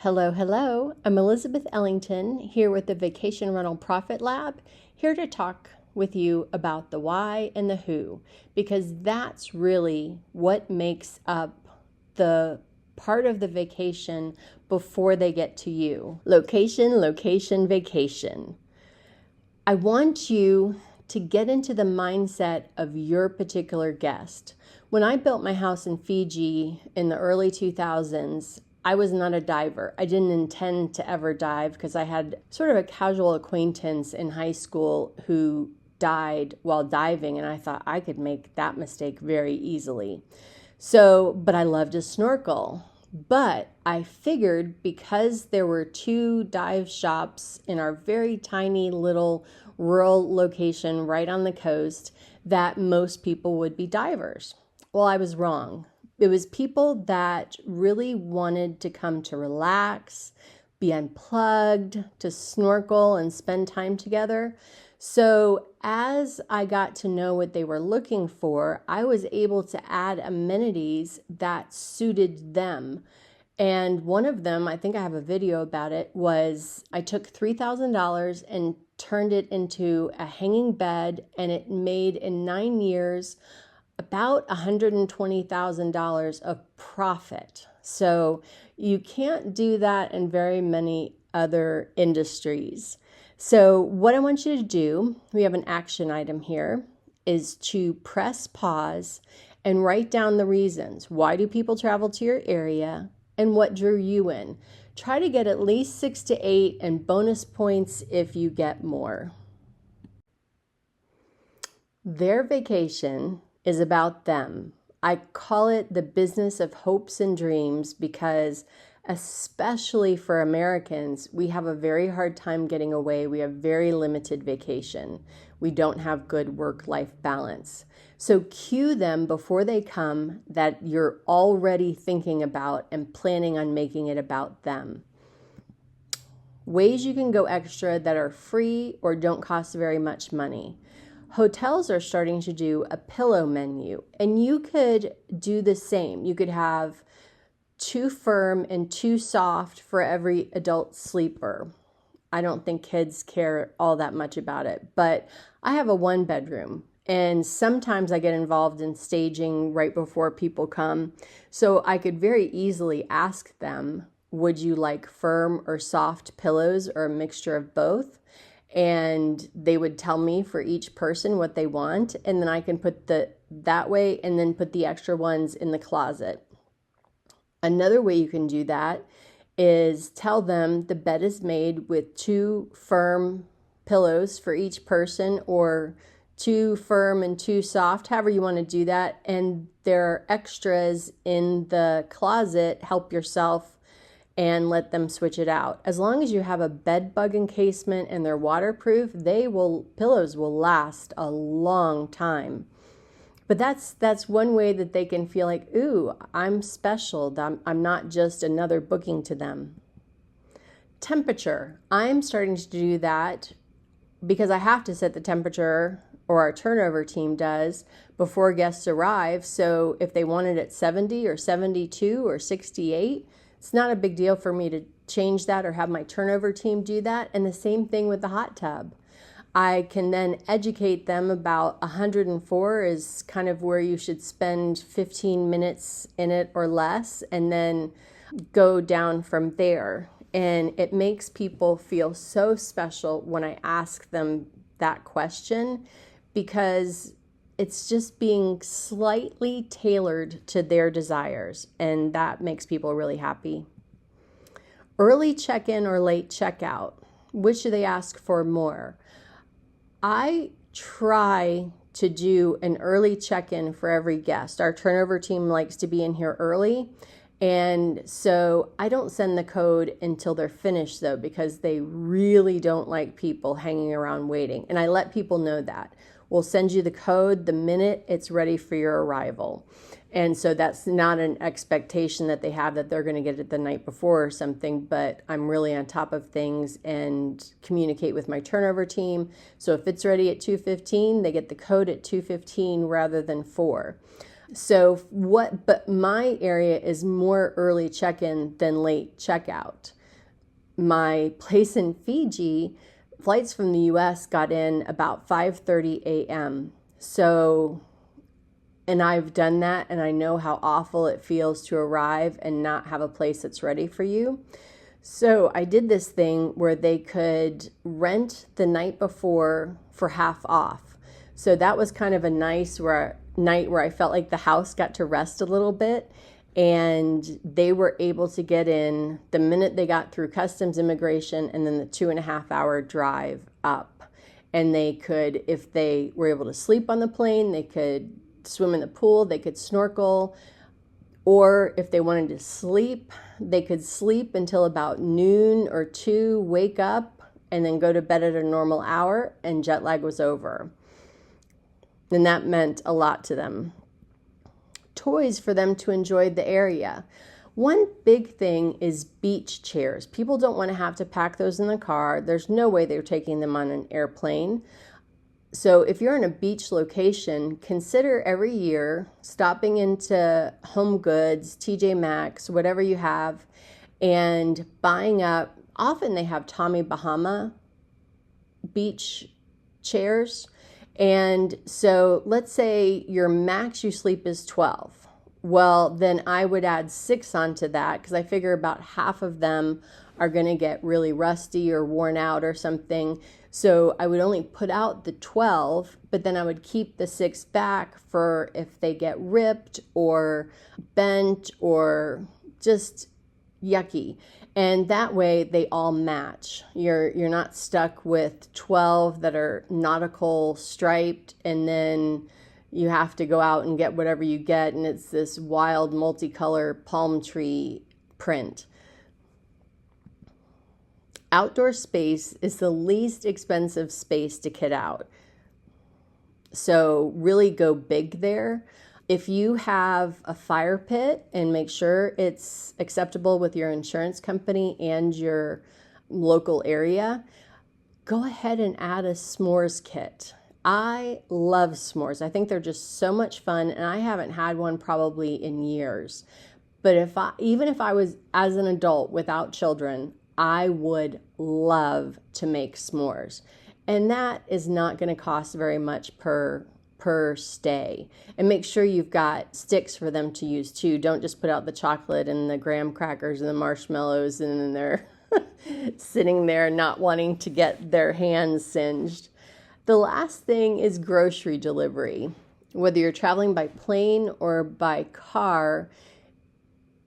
Hello, hello. I'm Elizabeth Ellington here with the Vacation Rental Profit Lab, here to talk with you about the why and the who, because that's really what makes up the part of the vacation before they get to you. Location, location, vacation. I want you to get into the mindset of your particular guest. When I built my house in Fiji in the early 2000s, I was not a diver. I didn't intend to ever dive because I had sort of a casual acquaintance in high school who died while diving, and I thought I could make that mistake very easily. But I love to snorkel. But I figured because there were two dive shops in our very tiny little rural location right on the coast that most people would be divers. Well, I was wrong. It was people that really wanted to come to relax, be unplugged, to snorkel and spend time together. So as I got to know what they were looking for, I was able to add amenities that suited them. And one of them, I think I have a video about it, was I took $3,000 and turned it into a hanging bed, and it made in 9 years about $120,000 of profit. So you can't do that in very many other industries. So what I want you to do, we have an action item here, is to press pause and write down the reasons. Why do people travel to your area and what drew you in? Try to get at least 6 to 8 and bonus points if you get more. Their vacation is about them. I call it the business of hopes and dreams because, especially for Americans, we have a very hard time getting away. We have very limited vacation. We don't have good work-life balance. So cue them before they come that you're already thinking about and planning on making it about them. Ways you can go extra that are free or don't cost very much money. Hotels are starting to do a pillow menu, and you could do the same. You could have 2 firm and 2 soft for every adult sleeper. I don't think kids care all that much about it, but I have a 1-bedroom, and sometimes I get involved in staging right before people come. So I could very easily ask them, would you like firm or soft pillows or a mixture of both? And they would tell me for each person what they want, and then I can put that way and then put the extra ones in the closet. Another way you can do that is tell them the bed is made with 2 firm pillows for each person, or 2 firm and 2 soft, however you want to do that, and there are extras in the closet. Help yourself and let them switch it out. As long as you have a bed bug encasement and they're waterproof, pillows will last a long time. But that's one way that they can feel like, ooh, I'm special. I'm not just another booking to them. Temperature. I'm starting to do that because I have to set the temperature, or our turnover team does, before guests arrive. So if they want it at 70 or 72 or 68, it's not a big deal for me to change that or have my turnover team do that. And the same thing with the hot tub. I can then educate them about 104 is kind of where you should spend 15 minutes in it or less, and then go down from there. And it makes people feel so special when I ask them that question, because it's just being slightly tailored to their desires, and that makes people really happy. Early check-in or late checkout. Which do they ask for more? I try to do an early check-in for every guest. Our turnover team likes to be in here early, and so I don't send the code until they're finished, though, because they really don't like people hanging around waiting, and I let people know that. We'll send you the code the minute it's ready for your arrival. And so that's not an expectation that they have that they're going to get it the night before or something, but I'm really on top of things and communicate with my turnover team. So if it's ready at 2:15, they get the code at 2:15 rather than 4. But my area is more early check-in than late checkout. My place in Fiji, flights from the US got in about 5:30 a.m. And I've done that, and I know how awful it feels to arrive and not have a place that's ready for you. So I did this thing where they could rent the night before for half off. So that was kind of a night where I felt like the house got to rest a little bit, and they were able to get in the minute they got through customs immigration and then the 2.5 hour drive up. And they could, if they were able to sleep on the plane, they could swim in the pool, they could snorkel, or if they wanted to sleep, they could sleep until about noon or 2, wake up, and then go to bed at a normal hour, and jet lag was over. And that meant a lot to them. Toys for them to enjoy the area. One big thing is beach chairs. People don't want to have to pack those in the car. There's no way they're taking them on an airplane. So if you're in a beach location, consider every year stopping into Home Goods, TJ Maxx, whatever you have, and buying up. Often they have Tommy Bahama beach chairs. And so let's say your max you sleep is 12. Well, then I would add 6 onto that, because I figure about half of them are going to get really rusty or worn out or something. So I would only put out the 12, but then I would keep the 6 back for if they get ripped or bent or just yucky. And that way they all match. You're not stuck with 12 that are nautical striped, and then you have to go out and get whatever you get, and it's this wild multicolor palm tree print. Outdoor space is the least expensive space to kit out. So really go big there. If you have a fire pit, and make sure it's acceptable with your insurance company and your local area, go ahead and add a s'mores kit. I love s'mores. I think they're just so much fun, and I haven't had one probably in years. But even if I was as an adult without children, I would love to make s'mores. And that is not going to cost very much per stay. And make sure you've got sticks for them to use too. Don't just put out the chocolate and the graham crackers and the marshmallows, and then they're sitting there not wanting to get their hands singed. The last thing is grocery delivery. Whether you're traveling by plane or by car,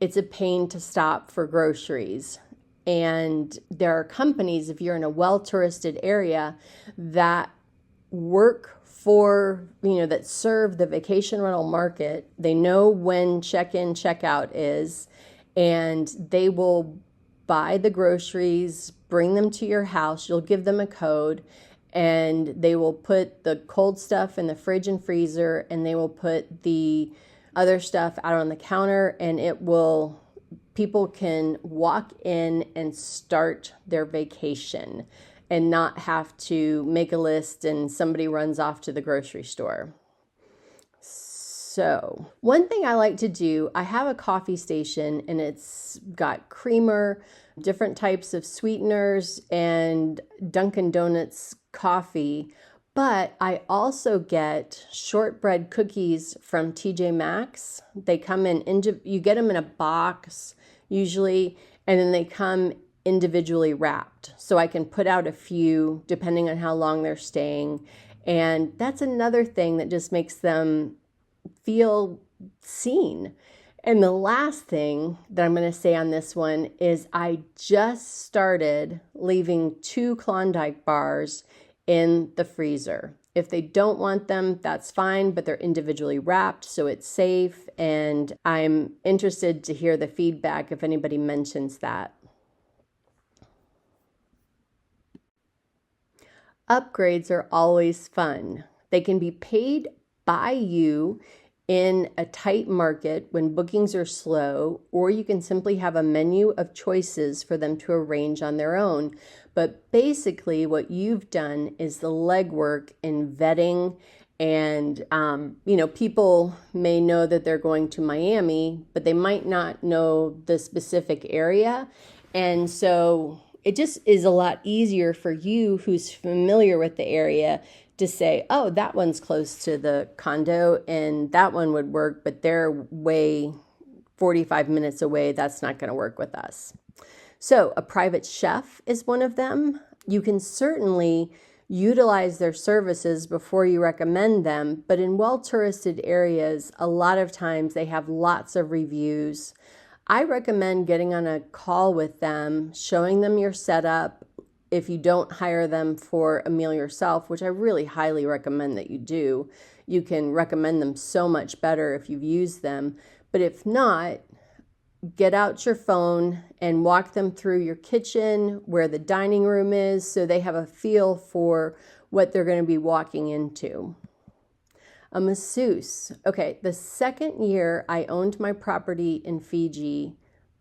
it's a pain to stop for groceries. And there are companies, if you're in a well-touristed area, that work for, that serve the vacation rental market. They know when check-in, check-out is, and they will buy the groceries, bring them to your house. You'll give them a code, and they will put the cold stuff in the fridge and freezer, and they will put the other stuff out on the counter, and people can walk in and start their vacation and not have to make a list and somebody runs off to the grocery store. So one thing I like to do, I have a coffee station, and it's got creamer, different types of sweeteners, and Dunkin' Donuts coffee. But I also get shortbread cookies from TJ Maxx. They come you get them in a box usually, and then they come individually wrapped. So I can put out a few depending on how long they're staying. And that's another thing that just makes them feel seen. And the last thing that I'm going to say on this one is I just started leaving 2 Klondike bars in the freezer. If they don't want them, that's fine, but they're individually wrapped, so it's safe. And I'm interested to hear the feedback if anybody mentions that. Upgrades are always fun. They can be paid by you in a tight market when bookings are slow, or you can simply have a menu of choices for them to arrange on their own. But basically what you've done is the legwork in vetting And, people may know that they're going to Miami, but they might not know the specific area. And so it just is a lot easier for you who's familiar with the area to say, oh, that one's close to the condo and that one would work, but they're way 45 minutes away. That's not going to work with us. So a private chef is one of them. You can certainly utilize their services before you recommend them, but in well-touristed areas, a lot of times they have lots of reviews. I recommend getting on a call with them, showing them your setup. If you don't hire them for a meal yourself, which I really highly recommend that you do, you can recommend them so much better if you've used them. But if not, get out your phone and walk them through your kitchen, where the dining room is, so they have a feel for what they're going to be walking into. A masseuse. Okay, the second year I owned my property in Fiji,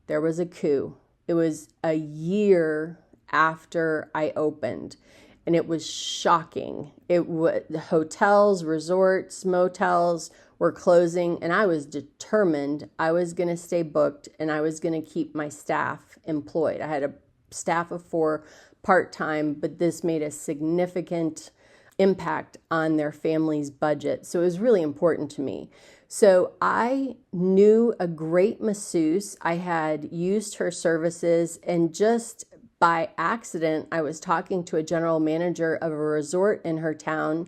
there was a coup. It was a year after I opened, and it was shocking. The hotels, resorts, motels were closing, and I was determined I was going to stay booked and I was going to keep my staff employed. I had a staff of 4 part-time, but this made a significant impact on their family's budget. So it was really important to me. So I knew a great masseuse. I had used her services, and just by accident, I was talking to a general manager of a resort in her town,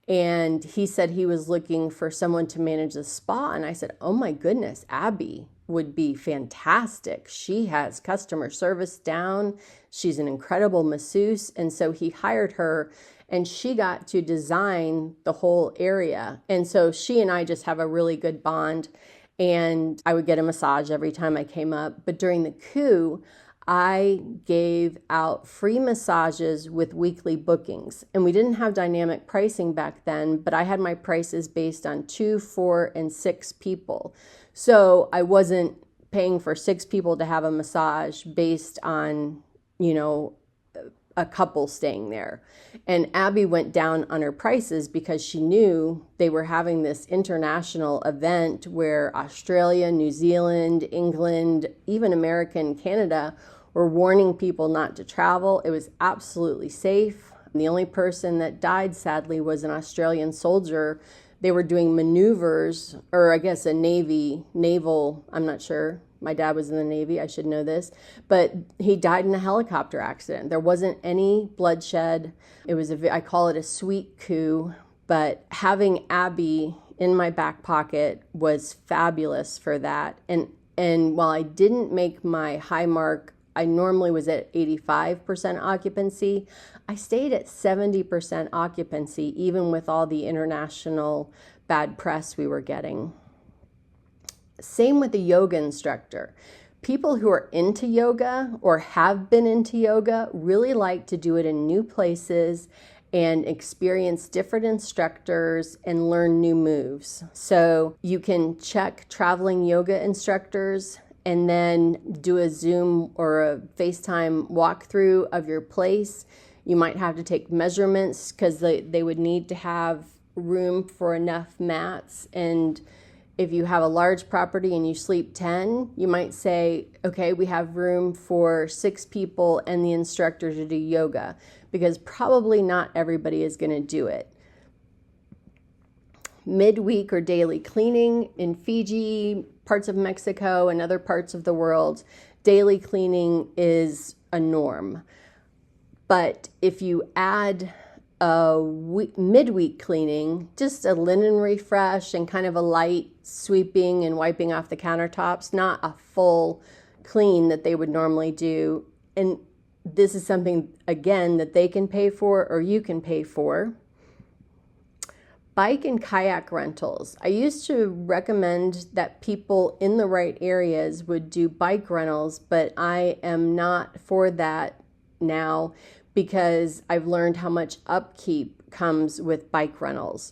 and he said he was looking for someone to manage the spa. And I said, oh my goodness, Abby would be fantastic. She has customer service down. She's an incredible masseuse. And so he hired her, and she got to design the whole area. And so she and I just have a really good bond, and I would get a massage every time I came up. But during the coup, I gave out free massages with weekly bookings, and we didn't have dynamic pricing back then, but I had my prices based on 2, 4, and 6 people. So I wasn't paying for 6 people to have a massage based on, a couple staying there. And Abby went down on her prices because she knew they were having this international event where Australia, New Zealand, England, even America and Canada were warning people not to travel. It was absolutely safe. The only person that died, sadly, was an Australian soldier. They were doing maneuvers, or I guess naval, I'm not sure. My dad was in the Navy, I should know this, but he died in a helicopter accident. There wasn't any bloodshed. It was I call it a sweet coup, but having Abby in my back pocket was fabulous for that. And while I didn't make my high mark, I normally was at 85% occupancy. I stayed at 70% occupancy, even with all the international bad press we were getting. Same with the yoga instructor. People who are into yoga or have been into yoga really like to do it in new places and experience different instructors and learn new moves. So you can check traveling yoga instructors and then do a Zoom or a FaceTime walkthrough of your place. You might have to take measurements because they would need to have room for enough mats. And if you have a large property and you sleep 10, you might say, okay, we have room for 6 people and the instructor to do yoga, because probably not everybody is going to do it. Midweek or daily cleaning in Fiji, parts of Mexico, and other parts of the world, daily cleaning is a norm. But if you add midweek cleaning, just a linen refresh and kind of a light sweeping and wiping off the countertops, not a full clean that they would normally do. And this is something, again, that they can pay for or you can pay for. Bike and kayak rentals. I used to recommend that people in the right areas would do bike rentals, but I am not for that now, because I've learned how much upkeep comes with bike rentals.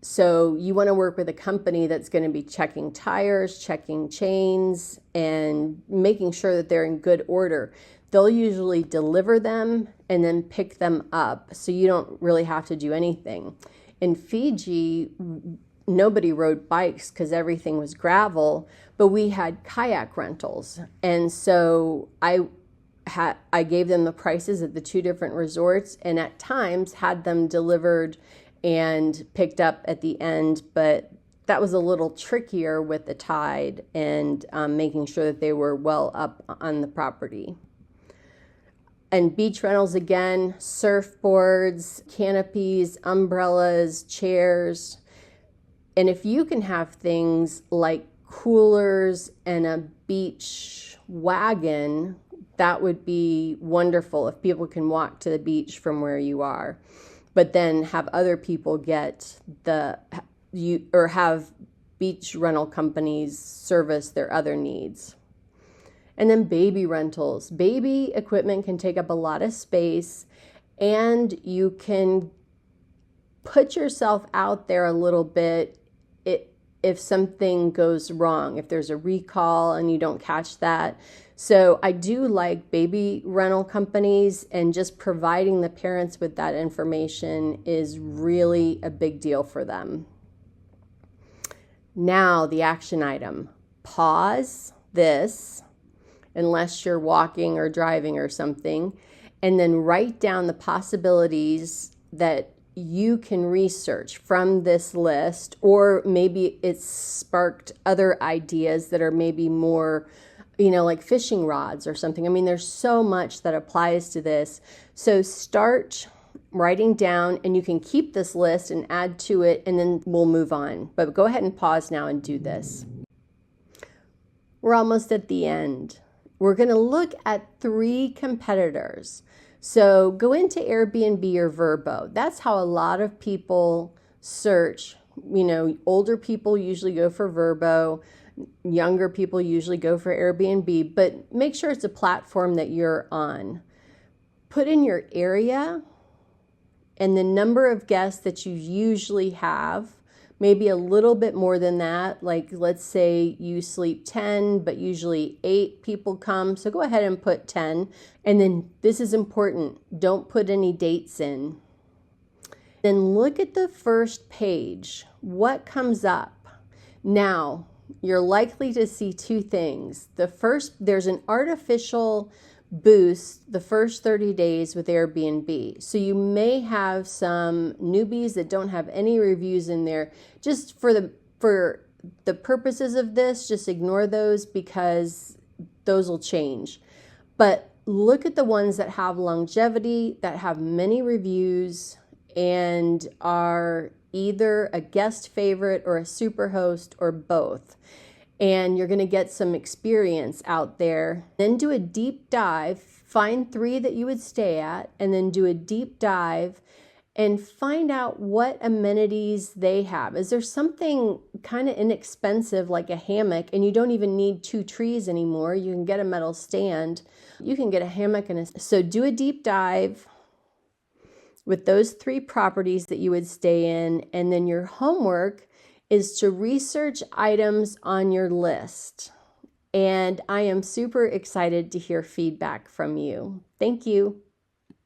So you want to work with a company that's going to be checking tires, checking chains, and making sure that they're in good order. They'll usually deliver them and then pick them up, so you don't really have to do anything. In Fiji, nobody rode bikes because everything was gravel, but we had kayak rentals. And so I gave them the prices at the two different resorts, and at times had them delivered and picked up at the end, but that was a little trickier with the tide and making sure that they were well up on the property. And beach rentals again, surfboards, canopies, umbrellas, chairs. And if you can have things like coolers and a beach wagon, that would be wonderful if people can walk to the beach from where you are. But then have other people have beach rental companies service their other needs. And then baby rentals. Baby equipment can take up a lot of space, and you can put yourself out there a little bit if something goes wrong, if there's a recall and you don't catch that. So I do like baby rental companies, and just providing the parents with that information is really a big deal for them. Now, the action item. Pause this, unless you're walking or driving or something, and then write down the possibilities that you can research from this list, or maybe it's sparked other ideas that are maybe more, like fishing rods or something. I mean, there's so much that applies to this. So start writing down, and you can keep this list and add to it, and then we'll move on. But go ahead and pause now and do this. We're almost at the end. We're going to look at 3 competitors. So go into Airbnb or Vrbo. That's how a lot of people search. Older people usually go for Vrbo. Younger people usually go for Airbnb. But make sure it's a platform that you're on. Put in your area and the number of guests that you usually have. Maybe a little bit more than that. Like, let's say you sleep 10, but usually 8 people come. So go ahead and put 10. And then this is important. Don't put any dates in. Then look at the first page. What comes up? Now, you're likely to see 2 things. The first, there's an artificial boost the first 30 days with Airbnb. So you may have some newbies that don't have any reviews in there. Just for the purposes of this, just ignore those, because those will change. But look at the ones that have longevity, that have many reviews, and are either a guest favorite or a super host or both. And you're going to get some experience out there. Then do a deep dive, find 3 that you would stay at, and then do a deep dive and find out what amenities they have. Is there something kind of inexpensive like a hammock, and you don't even need 2 trees anymore? You can get a metal stand. You can get a hammock. So do a deep dive with those 3 properties that you would stay in, and then your homework is to research items on your list. And I am super excited to hear feedback from you. Thank you.